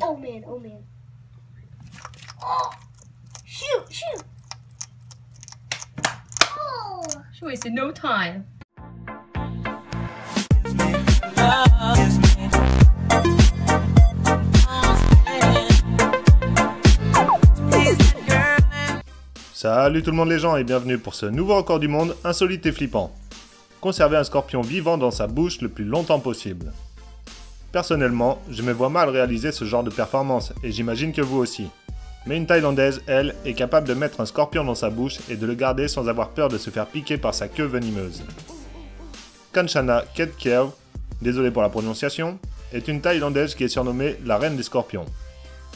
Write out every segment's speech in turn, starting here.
Oh man, oh man. Oh! Shoot! Oh! She wasted no time. Salut tout le monde les gens et bienvenue pour ce nouveau record du monde insolite et flippant. Conserver un scorpion vivant dans sa bouche le plus longtemps possible. Personnellement, je me vois mal réaliser ce genre de performance et j'imagine que vous aussi. Mais une Thaïlandaise, elle, est capable de mettre un scorpion dans sa bouche et de le garder sans avoir peur de se faire piquer par sa queue venimeuse. Kanchana Ketkeaw, désolé pour la prononciation, est une Thaïlandaise qui est surnommée la reine des scorpions.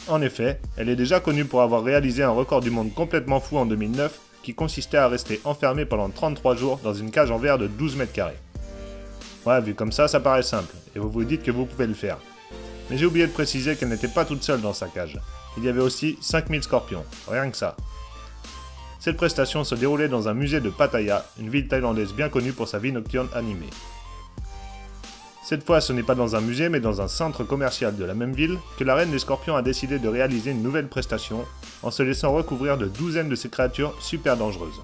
En effet, elle est déjà connue pour avoir réalisé un record du monde complètement fou en 2009 qui consistait à rester enfermée pendant 33 jours dans une cage en verre de 12 mètres carrés. Ouais, vu comme ça paraît simple, et vous vous dites que vous pouvez le faire. Mais j'ai oublié de préciser qu'elle n'était pas toute seule dans sa cage. Il y avait aussi 5000 scorpions, rien que ça. Cette prestation se déroulait dans un musée de Pattaya, une ville thaïlandaise bien connue pour sa vie nocturne animée. Cette fois, ce n'est pas dans un musée, mais dans un centre commercial de la même ville que la reine des scorpions a décidé de réaliser une nouvelle prestation en se laissant recouvrir de douzaines de ces créatures super dangereuses.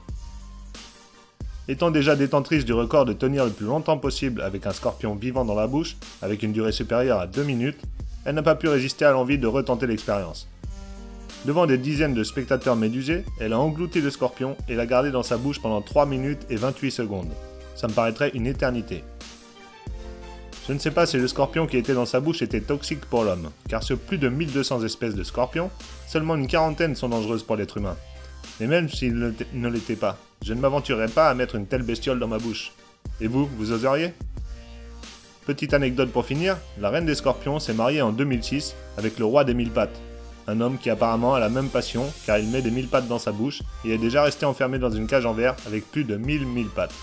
Étant déjà détentrice du record de tenir le plus longtemps possible avec un scorpion vivant dans la bouche, avec une durée supérieure à 2 minutes, elle n'a pas pu résister à l'envie de retenter l'expérience. Devant des dizaines de spectateurs médusés, elle a englouti le scorpion et l'a gardé dans sa bouche pendant 3 minutes et 28 secondes. Ça me paraîtrait une éternité. Je ne sais pas si le scorpion qui était dans sa bouche était toxique pour l'homme, car sur plus de 1200 espèces de scorpions, seulement une quarantaine sont dangereuses pour l'être humain. Et même s'ils ne l'étaient pas, je ne m'aventurerais pas à mettre une telle bestiole dans ma bouche. Et vous oseriez ? Petite anecdote pour finir, la reine des scorpions s'est mariée en 2006 avec le roi des 1000 pattes, un homme qui apparemment a la même passion car il met des 1000 pattes dans sa bouche et est déjà resté enfermé dans une cage en verre avec plus de 1000 pattes.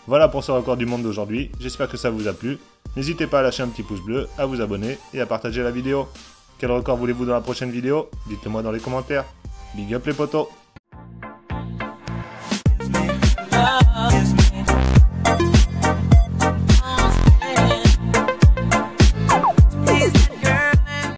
Voilà pour ce record du monde d'aujourd'hui, j'espère que ça vous a plu. N'hésitez pas à lâcher un petit pouce bleu, à vous abonner et à partager la vidéo. Quel record voulez-vous dans la prochaine vidéo? Dites-le moi dans les commentaires. Big up les potos!